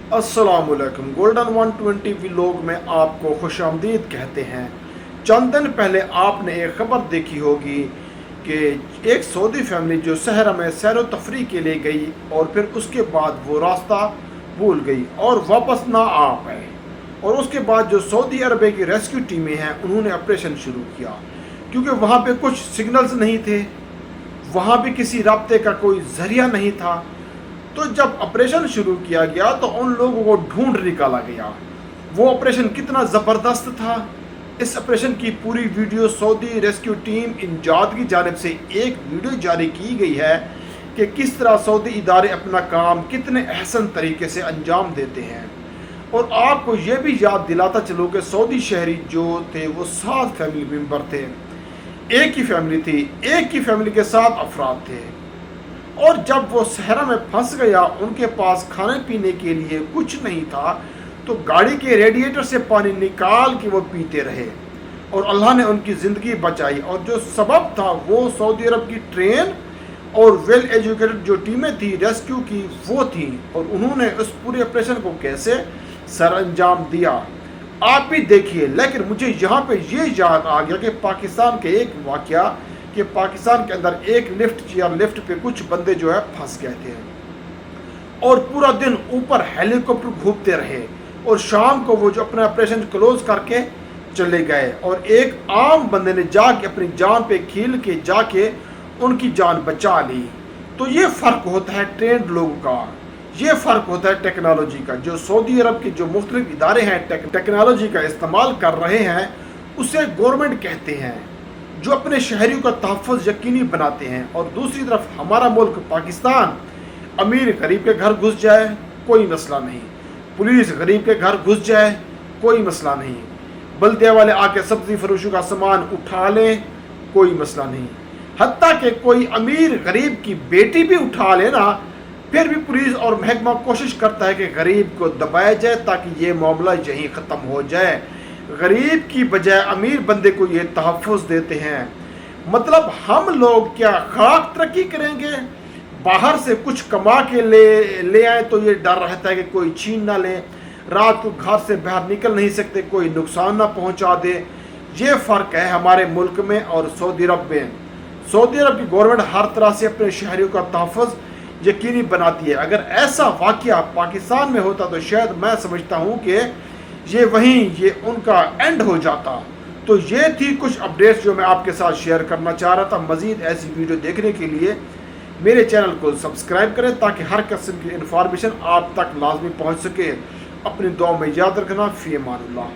अस्सलाम वालेकुम। Golden 120 vlog में आपको खुश आमदीद कहते हैं। चंद दिन पहले आपने एक खबर देखी होगी कि एक सऊदी फैमिली जो सहरा में सैर व तफरी के लिए गई और फिर उसके बाद वो रास्ता भूल गई और वापस ना आ पाए, और उसके बाद जो सऊदी अरब की रेस्क्यू टीमें हैं उन्होंने ऑपरेशन शुरू किया, क्योंकि वहाँ पे कुछ सिग्नल्स नहीं थे, वहाँ भी किसी राब्ते का कोई ज़रिया नहीं था। तो जब ऑपरेशन शुरू किया गया तो उन लोगों को ढूंढ निकाला गया। वो ऑपरेशन कितना ज़बरदस्त था। इस ऑपरेशन की पूरी वीडियो सऊदी रेस्क्यू टीम इंजाद की जानिब से एक वीडियो जारी की गई है कि किस तरह सऊदी इदारे अपना काम कितने अहसन तरीके से अंजाम देते हैं। और आपको ये भी याद दिलाता चलो कि सऊदी शहरी जो थे वो 7 फैमिली मेम्बर थे, एक ही फैमिली थी, एक ही फैमिली के 7 अफराद थे। और जब वो सहरा में फंस गया, उनके पास खाने पीने के लिए कुछ नहीं था, तो गाड़ी के रेडिएटर से पानी निकाल के वो पीते रहे और अल्लाह ने उनकी ज़िंदगी बचाई। और जो सबब था वो सऊदी अरब की ट्रेन और वेल एजुकेटेड जो टीमें थी रेस्क्यू की वो थी, और उन्होंने उस पूरे ऑपरेशन को कैसे सर अंजाम दिया आप भी देखिए। लेकिन मुझे यहाँ पे ये याद आ गया कि पाकिस्तान के एक वाक़या कि पाकिस्तान के अंदर एक लिफ्ट पे कुछ बंदे जो है फंस गए थे और पूरा दिन ऊपर हेलीकॉप्टर घूमते रहे, और शाम को वो जो अपना ऑपरेशन क्लोज करके चले गए, और एक आम बंदे ने जाके अपनी जान पे खील के जाके उनकी जान बचा ली। तो ये फ़र्क होता है ट्रेंड लोगों का, ये फ़र्क होता है टेक्नोलॉजी का। जो सऊदी अरब के जो मुख्तलिफ इदारे हैं टेक्नोलॉजी का इस्तेमाल कर रहे हैं उसे गवर्नमेंट कहते हैं, जो अपने शहरियों का तहफ़्फ़ुज़ यकीनी बनाते हैं। और दूसरी तरफ हमारा मुल्क पाकिस्तान, अमीर गरीब के घर घुस जाए कोई मसला नहीं, पुलिस गरीब के घर घुस जाए कोई मसला नहीं, बल्दिया वाले आके सब्ज़ी फरोशों का सामान उठा लें कोई मसला नहीं, हत्ता कि कोई अमीर गरीब की बेटी भी उठा लेना, फिर भी पुलिस और महकमा कोशिश करता है कि गरीब को दबाया जाए ताकि ये मामला यहीं ख़त्म हो जाए। गरीब की बजाय अमीर बंदे को ये तहफ़्फ़ुज़ देते हैं। मतलब हम लोग क्या खाक तरक्की करेंगे? बाहर से कुछ कमा के ले आए तो ये डर रहता है कि कोई छीन ना ले, रात को घर से बाहर निकल नहीं सकते, कोई नुकसान ना पहुंचा दे। ये फ़र्क है हमारे मुल्क में और सऊदी अरब में। सऊदी अरब की गवर्नमेंट हर तरह से अपने शहरियों का तहफ़्फ़ुज़ यकीनी बनाती है। अगर ऐसा वाक़या पाकिस्तान में होता तो शायद मैं समझता हूँ कि ये उनका एंड हो जाता। तो ये थी कुछ अपडेट्स जो मैं आपके साथ शेयर करना चाह रहा था। मज़ीद ऐसी वीडियो देखने के लिए मेरे चैनल को सब्सक्राइब करें ताकि हर किस्म की इन्फॉर्मेशन आप तक लाजमी पहुँच सके। अपनी दुआ में याद रखना। फ़ी अमानिल्लाह।